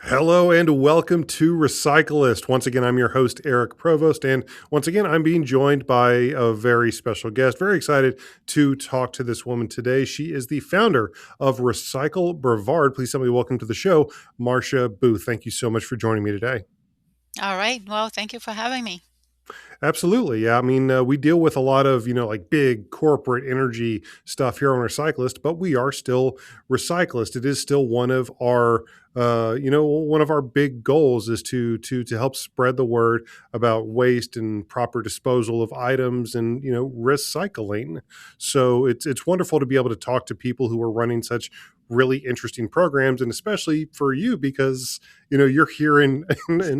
Hello and welcome to Recyclist. Once again, I'm your host, Eric Provost. And once again, I'm being joined by a very special guest. Very excited to talk to this woman today. She is the founder of Recycle Brevard. Please tell me welcome to the show, Marcia Booth. Thank you so much for joining me today. All right. Well, thank you for having me. Absolutely. Yeah. I mean, we deal with a lot of, like big corporate energy stuff here on Recyclist, but we are still Recyclist. It is still one of our, one of our big goals is to help spread the word about waste and proper disposal of items and, recycling. So it's wonderful to be able to talk to people who are running such really interesting programs, and especially for you because you're here in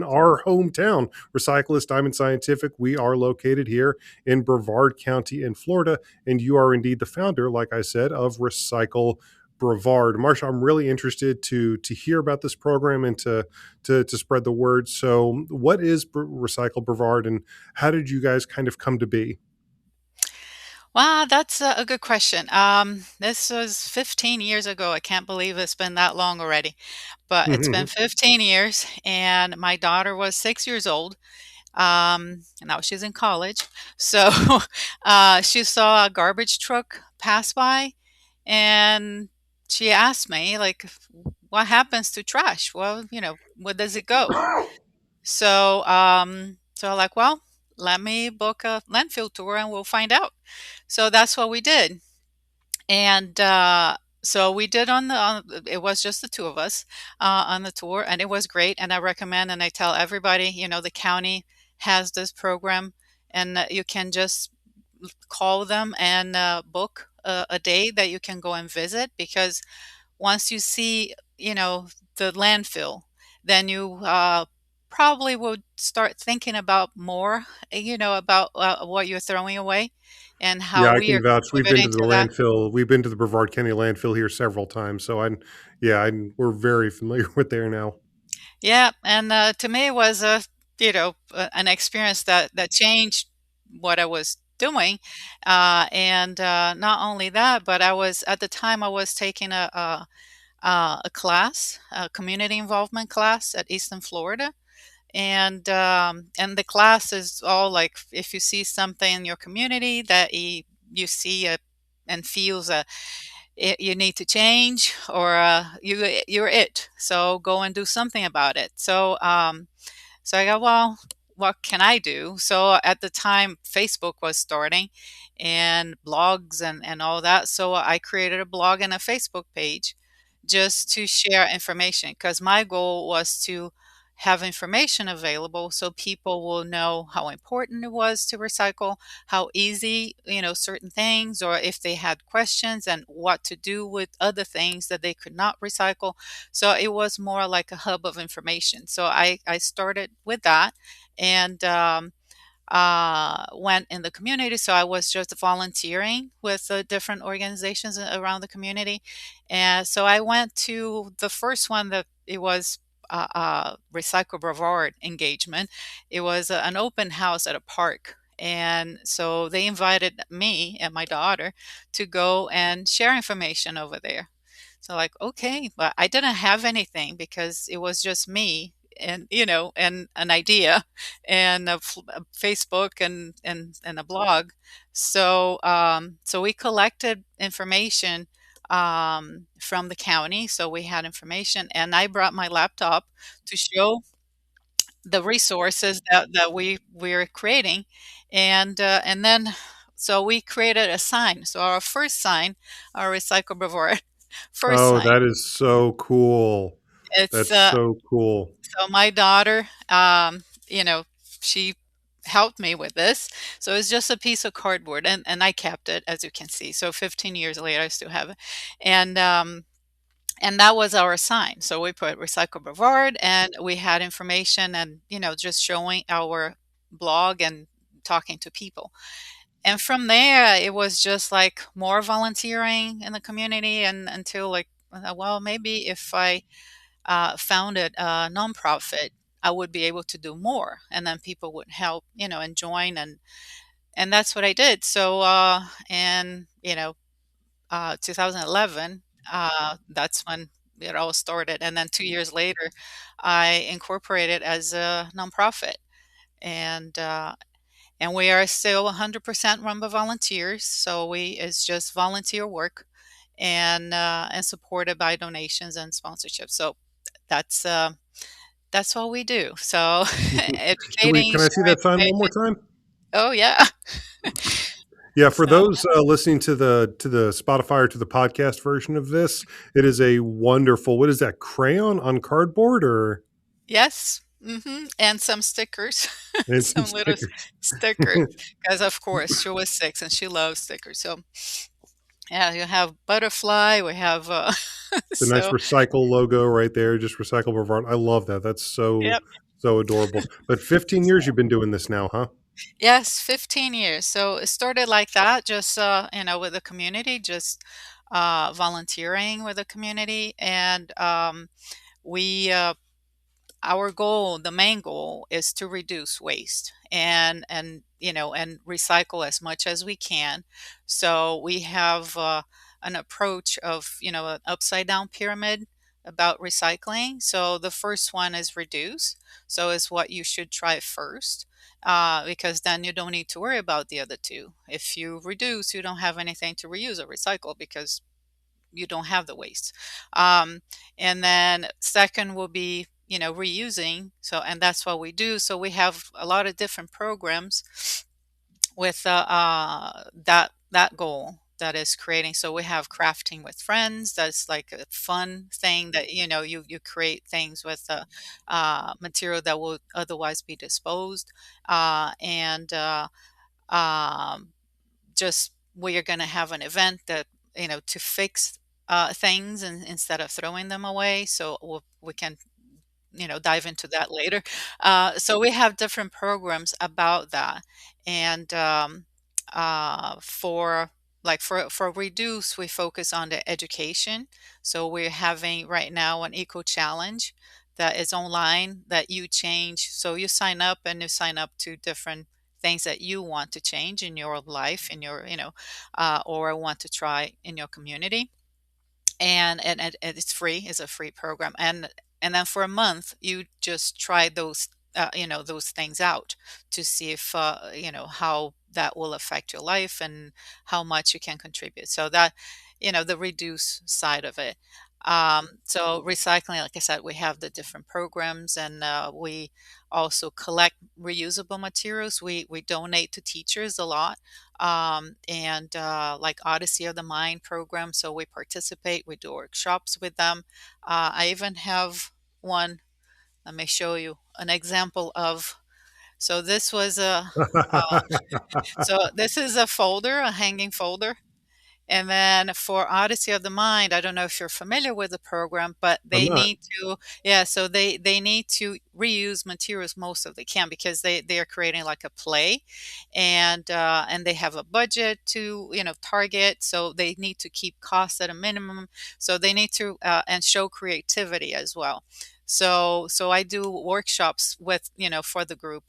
our hometown. Recyclist Diamond Scientific. We are located here in Brevard County in Florida, and you are indeed the founder, like I said, of Recycle Brevard. Marcia, I'm really interested to hear about this program and to spread the word. So, what is Recycle Brevard, and how did you guys kind of come to be? Wow, that's a good question. This was 15 years ago. I can't believe it's been that long already, but it's been 15 years, and my daughter was 6 years old. And now she's in college. So she saw a garbage truck pass by, and she asked me, like, what happens to trash? Well, where does it go? So I'm like, well, let me book a landfill tour and we'll find out. So that's what we did. And so we did it was just the two of us on the tour, and it was great. And I recommend and I tell everybody, the county has this program, and you can just call them and book a day that you can go and visit, because once you see, the landfill, then you probably would start thinking about more, about what you're throwing away and how Yeah, I we are can vouch. We've been contributing to the to that. landfill. We've been to the Brevard County landfill here several times. So we're very familiar with there now. Yeah, and to me, it was an experience that changed what I was doing, and not only that, but I was at the time I was taking a class, a community involvement class at Eastern Florida, and the class is all like, if you see something in your community that you see and feels you need to change, or you're it, so go and do something about it. So I go, well, what can I do? So at the time, Facebook was starting, and blogs and all that. So I created a blog and a Facebook page just to share information, because my goal was to have information available so people will know how important it was to recycle, how easy, certain things, or if they had questions, and what to do with other things that they could not recycle. So it was more like a hub of information. So I started with that, and went in the community. So I was just volunteering with different organizations around the community. And so I went to the first one, that it was Recycle Brevard engagement. It was an open house at a park. And so they invited me and my daughter to go and share information over there. So, like, okay, but I didn't have anything, because it was just me and, and an idea, and a Facebook and a blog. So we collected information from the county. So we had information, and I brought my laptop to show the resources that we're creating, and then so we created a sign. So our first sign, our Recycle Brevard first Oh, sign, that is so cool. it's That's so cool. so my daughter, you know, she helped me with this. So it's just a piece of cardboard, and I kept it, as you can see. So 15 years later, I still have it. And and that was our sign. So we put Recycle Brevard, and we had information, and, just showing our blog and talking to people. And from there, it was just like more volunteering in the community, and until, like, well, maybe if I founded a nonprofit, I would be able to do more, and then people would help, and join, and that's what I did. So, and 2011, that's when it all started. And then 2 years later, I incorporated as a nonprofit, and we are still 100% run by volunteers. So it's just volunteer work, and supported by donations and sponsorships. So that's uh, that's what we do. So educating, Can I see sharing that sign one more information. time? Oh yeah. Yeah, for So those listening to the Spotify or to the podcast version of this, it is a wonderful. What is that? Crayon on cardboard or yes. And some stickers, and some some little stickers. stickers, because of course she was 6 and she loves stickers. So yeah, you have butterfly. We have The nice so recycle logo right there, just Recycle Brevard. I love that. That's yep. so adorable. But 15 years So you've been doing this now, huh? yes, 15 years. So it started like that, just with the community, just volunteering with the community, and we our goal, the main goal, is to reduce waste and recycle as much as we can. So we have an approach of an upside down pyramid about recycling. So the first one is reduce. So is what you should try first, because then you don't need to worry about the other two. If you reduce, you don't have anything to reuse or recycle because you don't have the waste. Um, and then second will be, reusing. So, and that's what we do. So we have a lot of different programs with that goal that is creating. So we have crafting with friends. That's like a fun thing that you create things with material that will otherwise be disposed, and um, just we are going to have an event that to fix things and instead of throwing them away. So we can dive into that later. So we have different programs about that, and for for reduce, we focus on the education. So we're having right now an eco challenge that is online that you change. So you sign up and you sign up to different things that you want to change in your life, in your or want to try in your community, and it's free. It's a free program, and then for a month you just try those those things out to see if how that will affect your life and how much you can contribute. So that the reduce side of it. So recycling, like I said, we have the different programs, and we also collect reusable materials. We donate to teachers a lot, and like Odyssey of the Mind program. So we participate, we do workshops with them. I even have one. Let me show you an example of. So this was a. Uh, so this is a folder, a hanging folder, and then for Odyssey of the Mind, I don't know if you're familiar with the program, but I'm they not. need to, yeah, so they need to reuse materials most of they can because they are creating like a play, and they have a budget to target, so they need to keep costs at a minimum. So they need to and show creativity as well. So I do workshops with for the group,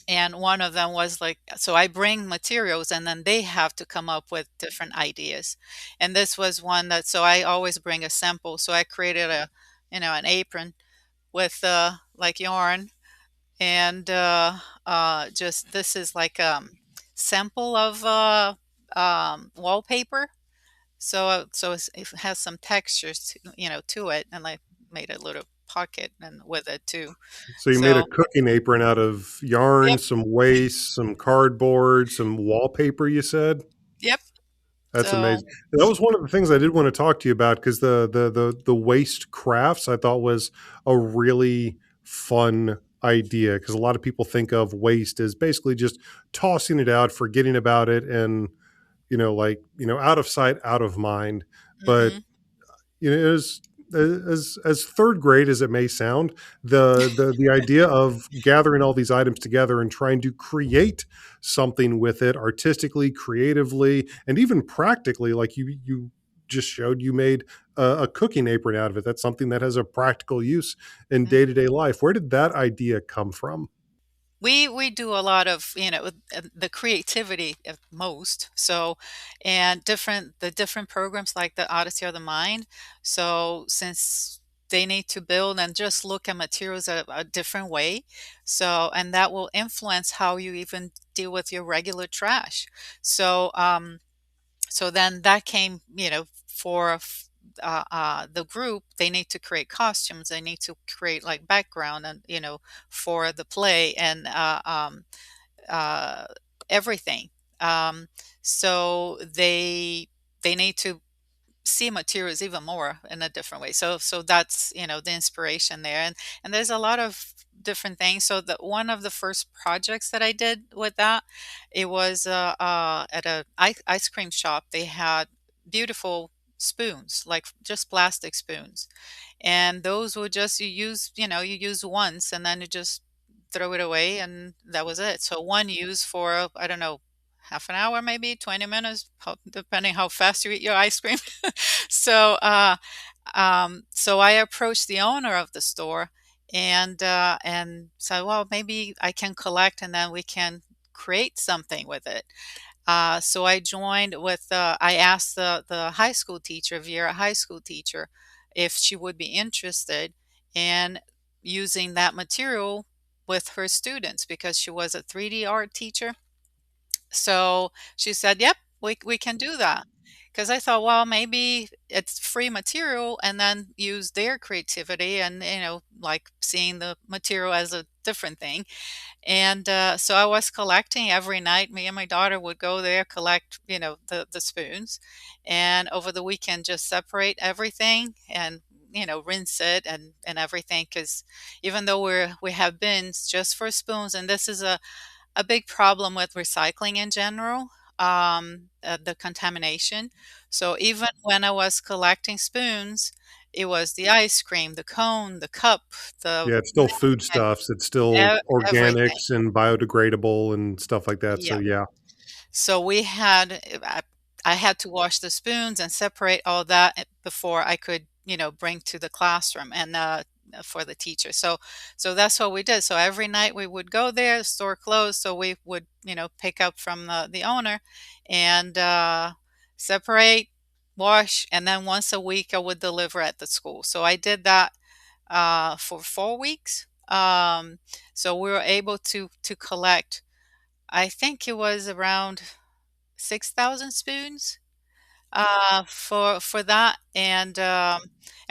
and one of them was like, so I bring materials and then they have to come up with different ideas. And this was one that, so I always bring a sample. So I created an apron with like yarn, and just this is like sample of wallpaper. It has some textures to it, and I made a little pocket and with it too. So you made a So cooking apron out of yarn, yep, some waste, some cardboard, some wallpaper, you said? yep. That's So amazing. That was one of the things I did want to talk to you about because the waste crafts I thought was a really fun idea because a lot of people think of waste as basically just tossing it out, forgetting about it, and out of sight, out of mind. But mhm. as third grade as it may sound, the idea of gathering all these items together and trying to create something with it artistically, creatively, and even practically, like you just showed, you made a cooking apron out of it. That's something that has a practical use in Mhm. day to day life. Where did that idea come from? we do a lot of, the creativity at most. So, and the different programs like the Odyssey of the Mind. So since they need to build and just look at materials a different way. So, and that will influence how you even deal with your regular trash. So, so then that came, for the group, they need to create costumes. They need to create like background and, for the play and uh, everything. Um, so they need to see materials even more in a different way. So that's, the inspiration there. And there's a lot of different things. So the one of the first projects that I did with that, it was at a ice cream shop. They had beautiful spoons, like just plastic spoons. And those would just you use once and then you just throw it away and that was it. So one use for, I don't know, half an hour, maybe 20 minutes, depending how fast you eat your ice cream. So, so I approached the owner of the store and said, well, maybe I can collect and then we can create something with it. So I joined with, I asked the high school teacher, Vera high school teacher, if she would be interested in using that material with her students because she was a 3D art teacher. So she said, "Yep, we can do that." Because I thought, well, maybe it's free material and then use their creativity and, like seeing the material as a different thing. And so I was collecting every night. Me and my daughter would go there, collect, the spoons, and over the weekend just separate everything and, rinse it and everything. Because even though we have bins just for spoons, and this is a big problem with recycling in general, the contamination. So even when I was collecting spoons, it was the ice cream, the cone, the cup, the Yeah, it's still foodstuffs. It's still everything. organics and biodegradable and stuff like that. So Yeah. yeah, So I had to wash the spoons and separate all that before I could, bring to the classroom and for the teacher. So that's what we did. So every night we would go there, store closed, so we would, pick up from the owner and separate, wash, and then once a week I would deliver at the school. So I did that for 4 weeks. So we were able to collect, I think it was around 6,000 spoons for that, and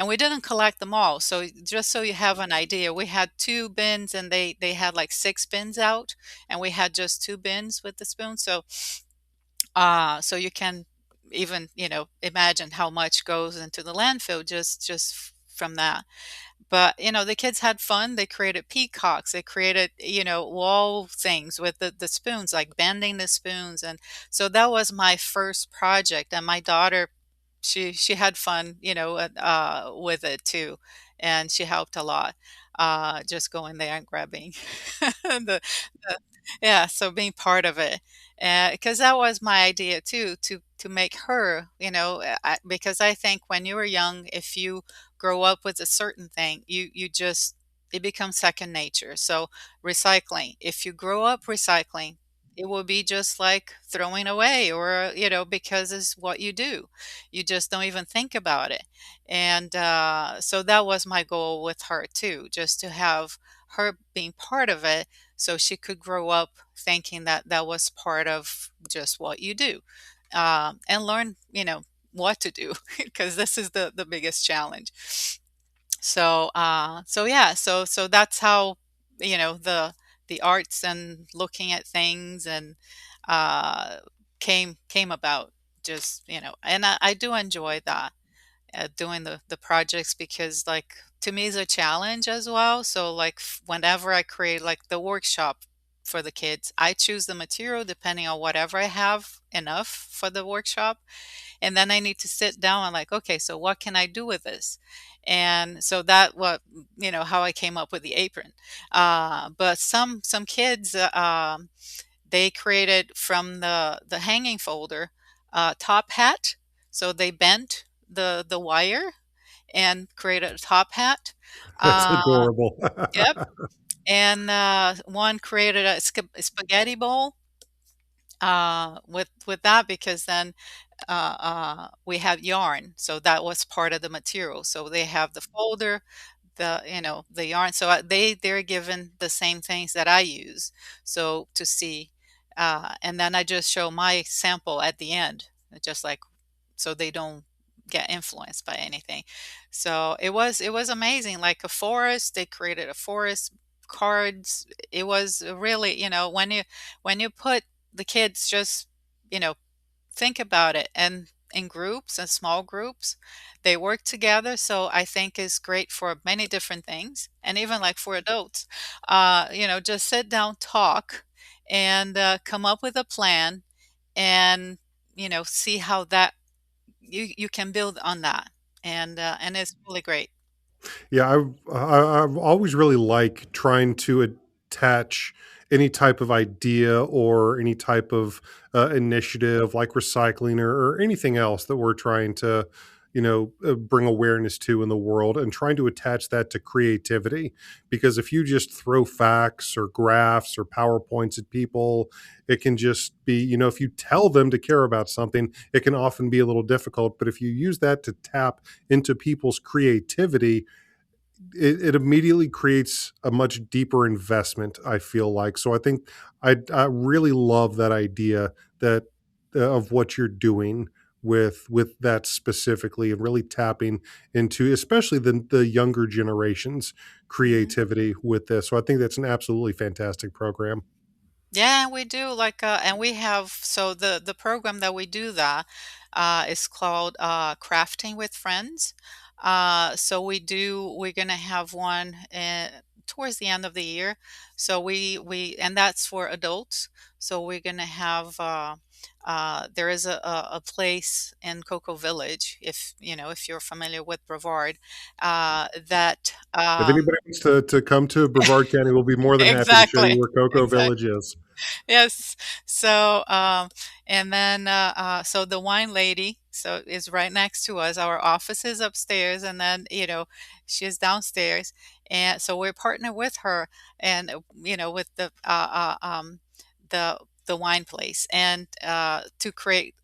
we didn't collect them all. So just so you have an idea, we had two bins, and they had like six bins out, and we had just two bins with the spoons. So you can even imagine how much goes into the landfill just from that. But, the kids had fun. They created peacocks. They created, wall things with the spoons, like bending the spoons. And so that was my first project. And my daughter, she had fun, with it too. And she helped a lot, just going there and grabbing the yeah, so being part of it. Because that was my idea too, to make her, because I think when you were young, if you grow up with a certain thing, you just it becomes second nature. So recycling, if you grow up recycling, it will be just like throwing away or, because it's what you do. You just don't even think about it. And so that was my goal with her too, just to have her being part of it so she could grow up thinking that that was part of just what you do, and learn, what to do because this is the biggest challenge. So yeah, so that's how, the arts and looking at things and uh, came about. Just, and I do enjoy that, doing the projects, because like to me is a challenge as well. So like whenever I create like the workshop for the kids, I choose the material depending on whatever I have enough for the workshop, and then I need to sit down and like, okay, so what can I do with this? And so that what, how I came up with the apron. But some kids, they created from the hanging folder, top hat. So they bent the wire and created a top hat. that's Uh, adorable. yep. and one created a spaghetti bowl with that because then we have yarn, so that was part of the material. So they have the folder, the yarn. So they're given the same things that I use. So to see, and then I just show my sample at the end, just like so they don't get influenced by anything. So it was amazing. Like a forest, they created a forest cards. It was really, when you put the kids just, you know, think about it and in groups and small groups, they work together. So I think is great for many different things. And even like for adults, just sit down, talk, and come up with a plan and, see how that you can build on that, and it's really great. Yeah, I've always really like trying to attach any type of idea or any type of initiative like recycling or anything else that we're trying to, bring awareness to in the world, and trying to attach that to creativity. Because if you just throw facts or graphs or PowerPoints at people, it can just be, if you tell them to care about something, it can often be a little difficult. But if you use that to tap into people's creativity, it immediately creates a much deeper investment, I feel like. So I think I really love that idea, that of what you're doing with that specifically, and really tapping into especially the younger generations Mhm. creativity with this. So I think that's an absolutely fantastic program. Yeah, we do like and we have so the program that we do that is called Crafting with Friends. So we're gonna have one towards the end of the year. So we and that's for adults. So we're gonna have there is a place in Cocoa Village, if you're familiar with Brevard, that If anybody wants to come to Brevard County, we'll be more than happy to show you exactly. where Cocoa Village Exactly. is. Yes. So, and then, so the wine lady, so is right next to us. Our office is upstairs, and then, she's downstairs. And so we're partnered with her and, with the, the wine place and, to create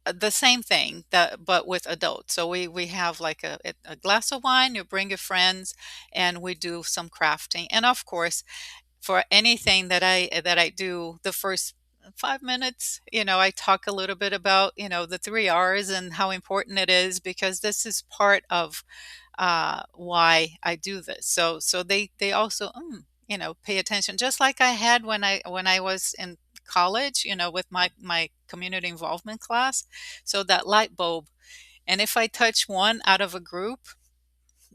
the same thing that, but with adults. So we have like a glass of wine, you bring your friends and we do some crafting. And of course, for anything that I do, the first 5 minutes, I talk a little bit about, the 3 R's and how important it is because this is part of why I do this. So they also pay attention, just like I had when I was in college, with my community involvement class. So that light bulb, and if I touch one out of a group,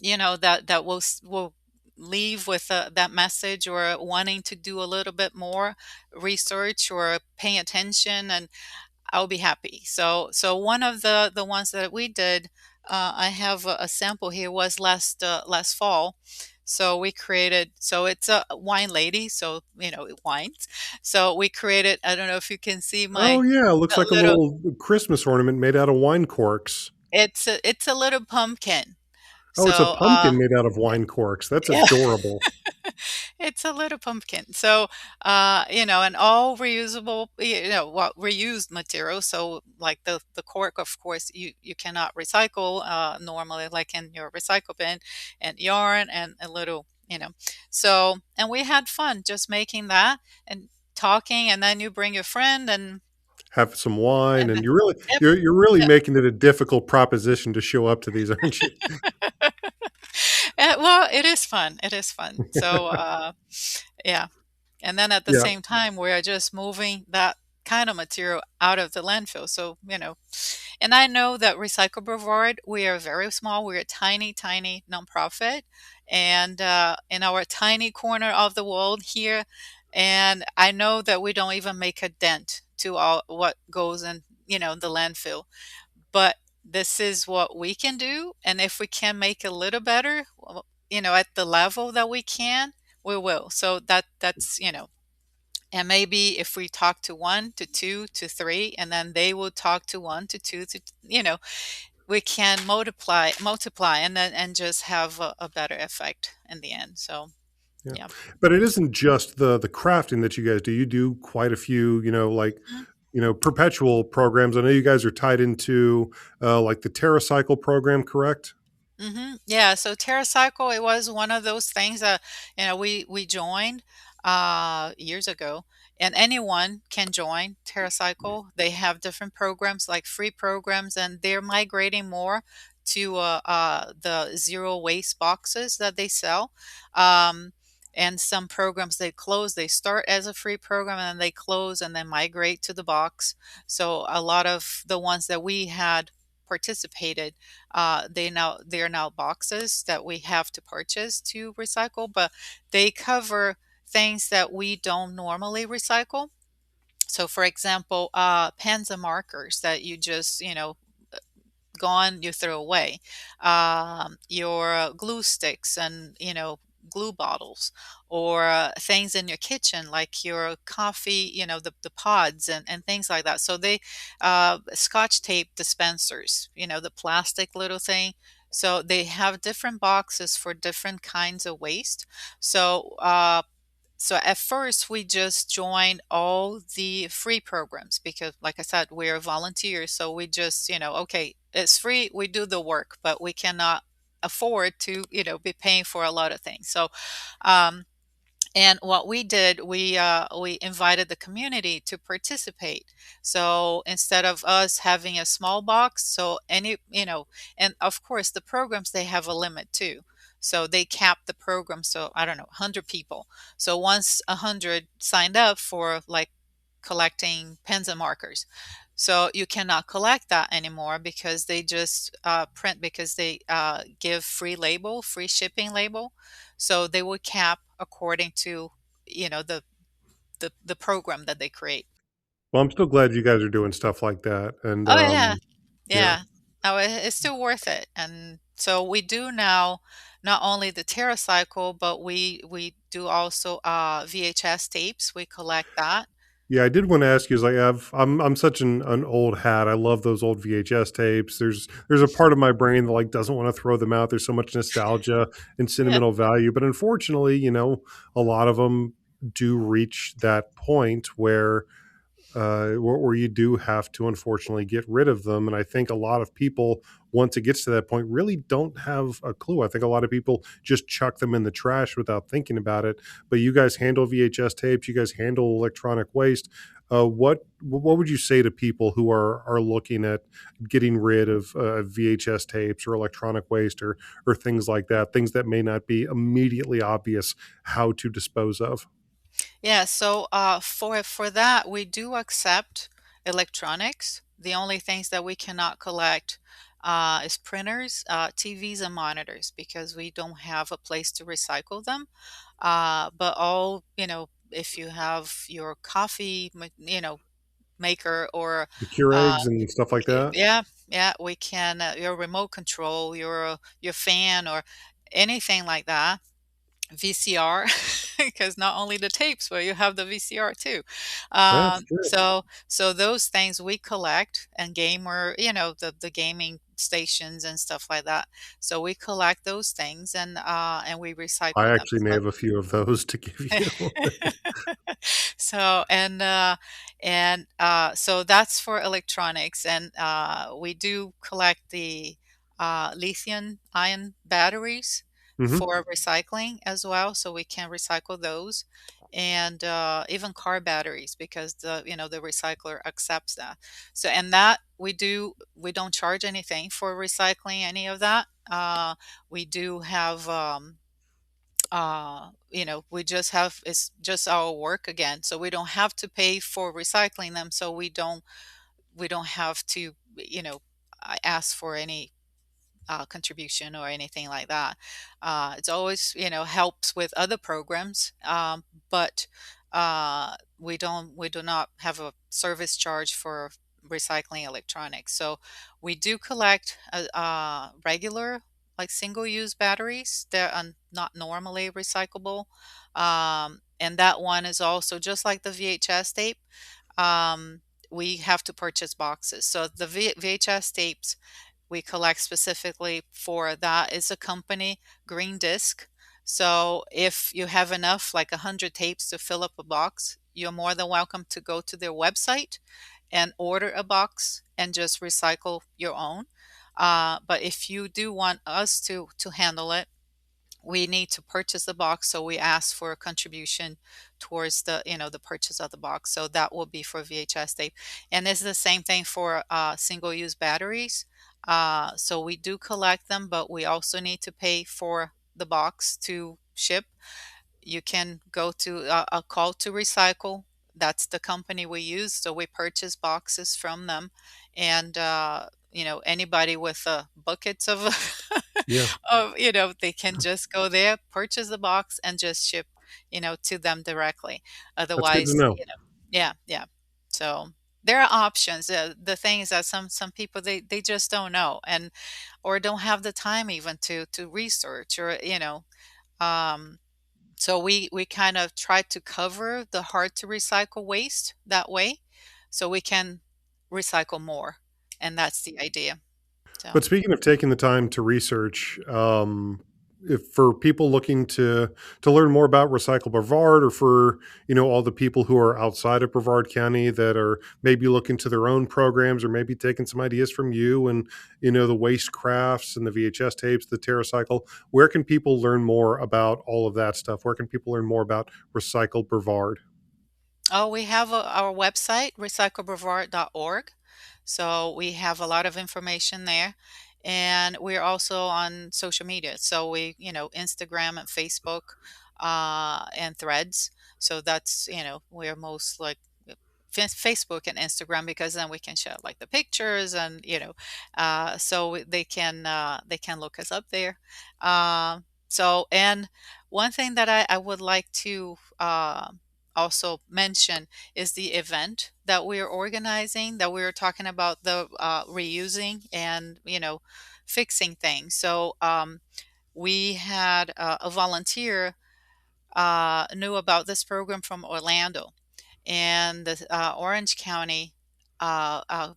that will leave with that message or wanting to do a little bit more research or paying attention, and I'll be happy. So one of the ones that we did, I have a sample here, was last fall. So we created, so it's a wine lady, so it wines. So we created, I don't know if you can see Oh my yeah, it looks that like a little, little Christmas ornament made out of wine corks. it's a little pumpkin. Oh, it's a So pumpkin made out of wine corks. That's yeah. adorable. It's a little pumpkin. So, and all reusable, well, reused materials. So, like the cork, of course, you cannot recycle normally, like in your recycle bin, and yarn and a little, So, and we had fun just making that and talking, and then you bring your friend, Have some wine, and and you're really yep, you're really yep. making it a difficult proposition to show up to these, aren't you? Well, it is fun. It is fun. So, yeah. And then at the Yeah, same time, we're just moving that kind of material out of the landfill. So, and I know that Recycle Brevard, we are very small. We're a tiny, tiny nonprofit, and in our tiny corner of the world here. And I know that we don't even make a dent to all what goes in, the landfill. But this is what we can do. And if we can make a little better, well, at the level that we can, we will. So that's, and maybe if we talk to one, to two, to three, and then they will talk to one, to two, we can multiply, and then and just have a better effect in the end. So Yeah. Yeah. But it isn't just the crafting that you guys do. You do quite a few, like, perpetual programs. I know you guys are tied into like the TerraCycle program, correct? Yeah, so TerraCycle, it was one of those things that, we joined years ago, and anyone can join TerraCycle. They have different programs, like free programs, and they're migrating more to the zero waste boxes that they sell. Um, and some programs they close, they start as a free program and then they close and then migrate to the box. So a lot of the ones that we had participated, they're now boxes that we have to purchase to recycle, but they cover things that we don't normally recycle. So for example, pens and markers that you just, gone, you throw away. Your glue sticks and, glue bottles, or things in your kitchen like your coffee, the pods and things like that. So they, scotch tape dispensers, the plastic little thing. So they have different boxes for different kinds of waste. So at first, we just joined all the free programs because, like I said, we're volunteers. So we just, okay, it's free. We do the work, but we cannot afford to, be paying for a lot of things. So, um, and what we did, we invited the community to participate. So instead of us having a small box, so and of course the programs they have a limit too. So they cap the program. So I don't know, 100 people. So once 100 signed up for like collecting pens and markers, so you cannot collect that anymore because they just print because they give free shipping label. So they would cap according to, the program that they create. Well, I'm still glad you guys are doing stuff like that. And Oh yeah, yeah. yeah. No, it's still worth it. And so we do now not only the TerraCycle, but we do also VHS tapes. We collect that. Yeah, I did want to ask you, is like I'm such an old hat. I love those old VHS tapes. There's a part of my brain that like doesn't want to throw them out. There's so much nostalgia and Yeah. sentimental value, but unfortunately, a lot of them do reach that point where you do have to unfortunately get rid of them. And I think a lot of people, once it gets to that point, really don't have a clue. I think a lot of people just chuck them in the trash without thinking about it. But you guys handle VHS tapes, you guys handle electronic waste. What would you say to people who are looking at getting rid of VHS tapes or electronic waste or things like that, things that may not be immediately obvious how to dispose of? Yeah, so for that we do accept electronics. The only things that we cannot collect is printers, TVs, and monitors because we don't have a place to recycle them. But all, if you have your coffee, maker or The uh, Keurigs and stuff like that. yeah, yeah, we can your remote control, your fan, or anything like that. VCR, because not only the tapes, but you have the VCR too. That's true. So those things we collect and gamer, the gaming stations and stuff like that. So we collect those things and we I recycle them. actually may have a few of those to give So you. so so that's for electronics, and we do collect the lithium ion batteries Mhm. for recycling as well, so we can recycle those, and even car batteries because the recycler accepts that. So and that we don't charge anything for recycling any of that. We do have we just have it's just our work again, so we don't have to pay for recycling them, so we don't have to ask for any contribution or anything like that. It's always, helps with other programs, but we do not have a service charge for recycling electronics. So we do collect regular, like single-use batteries that are not normally recyclable. And that one is also just like the VHS tape. Um, we have to purchase boxes. So the VHS tapes we collect specifically for that is a company, Green Disc. So if you have enough, like 100 tapes to fill up a box, you're more than welcome to go to their website and order a box and just recycle your own. But if you do want us to handle it, we need to purchase the box, so we ask for a contribution towards the purchase of the box. So that will be for VHS tape, and this is the same thing for single-use batteries. So we do collect them, but we also need to pay for the box to ship. You can go to a call to recycle. That's the company we use, so we purchase boxes from them, and anybody with buckets of Yeah, they can just go there, purchase the box, and just ship to them directly. that's good to Otherwise, know. yeah, yeah. So there are options. The thing is that some people they just don't know, and or don't have the time even to research, or um so we kind of try to cover the hard to recycle waste that way, so we can recycle more, and that's the idea. So. But speaking of taking the time to research, if for people looking to learn more about Recycle Brevard, or for all the people who are outside of Brevard County that are maybe looking to their own programs, or maybe taking some ideas from you and the waste crafts and the VHS tapes, the TerraCycle, where can people learn more about all of that stuff? Where can people learn more about Recycle Brevard? Oh, we have our website, recyclebrevard.org. So we have a lot of information there. And we're also on social media. So Instagram and Facebook, and Threads. So that's, we're most like Facebook and Instagram, because then we can share like the pictures, and so they can look us up there. And one thing that I would like to also mention is the event that we are organizing, that we were talking about, the reusing and fixing things. So we had a volunteer knew about this program from Orlando, and the Orange County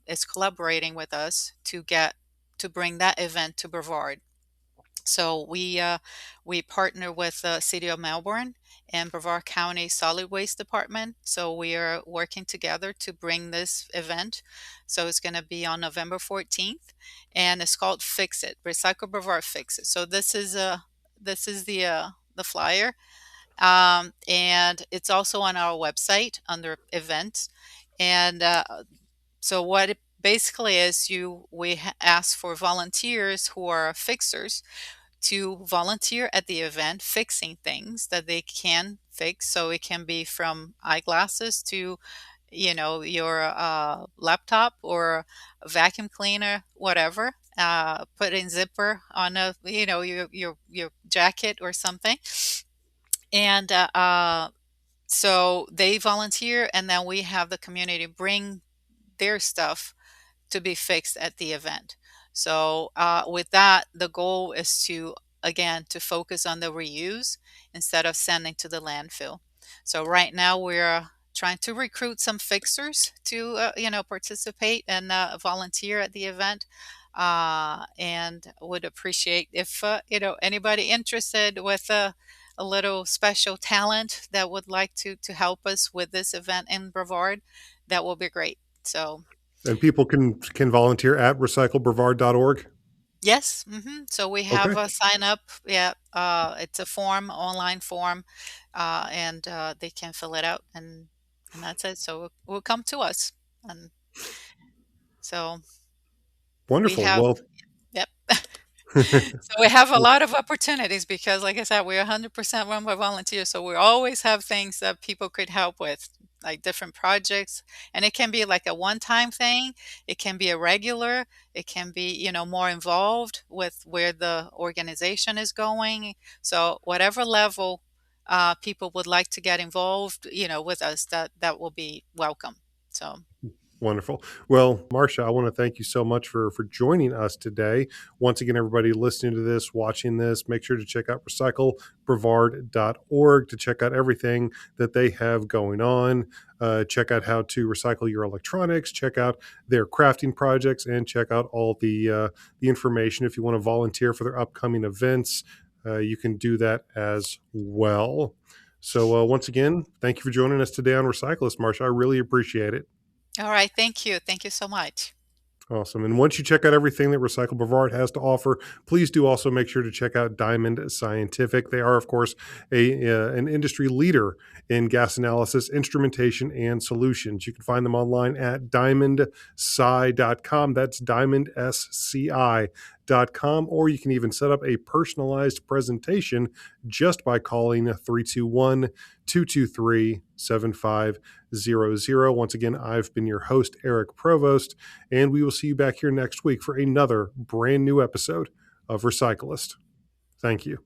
is collaborating with us to bring that event to Brevard. So we partner with the City of Melbourne and Brevard County Solid Waste Department. So we are working together to bring this event. So it's going to be on November 14th, and it's called Fix It, Recycle Brevard Fix It. So this is the flyer, and it's also on our website under events. And so what it basically is, ask for volunteers who are fixers to volunteer at the event fixing things that they can fix. So it can be from eyeglasses to your laptop, or a vacuum cleaner, whatever. Put in zipper on your jacket or something. And so they volunteer, and then we have the community bring their stuff to be fixed at the event. So with that, the goal is to, again, to focus on the reuse instead of sending to the landfill. So right now we're trying to recruit some fixers to participate and volunteer at the event. And would appreciate if anybody interested with a little special talent that would like to help us with this event in Brevard, that will be great. So And people can volunteer at recyclebrevard.org. yes, so we Okay. have a sign up. Yeah, it's a form, online form, and they can fill it out, and that's it. So it will come to us, and so we Wonderful. have. Well, Yep. So we have a lot of opportunities because, like I said, we're 100% run by volunteers. So we always have things that people could help with, like different projects. And it can be like a one-time thing. It can be a regular. It can be, more involved with where the organization is going. So whatever level people would like to get involved, with us, that will be welcome. So wonderful. Well, Marcia, I want to thank you so much for joining us today. Once again, everybody listening to this, watching this, make sure to check out recyclebrevard.org to check out everything that they have going on. Check out how to recycle your electronics. Check out their crafting projects, and check out all the information if you want to volunteer for their upcoming events. you can do that as well. So once again, thank you for joining us today on Recyclist, Marcia. I really appreciate it. All right. Thank you. Thank you so much. Awesome. And once you check out everything that Recycle Brevard has to offer, please do also make sure to check out Diamond Scientific. They are, of course, an industry leader in gas analysis, instrumentation, and solutions. You can find them online at diamondsci.com. That's diamondsci.com. Or you can even set up a personalized presentation just by calling 321 223 7500. Once again, I've been your host, Eric Provost, and we will see you back here next week for another brand new episode of Recyclist. Thank you.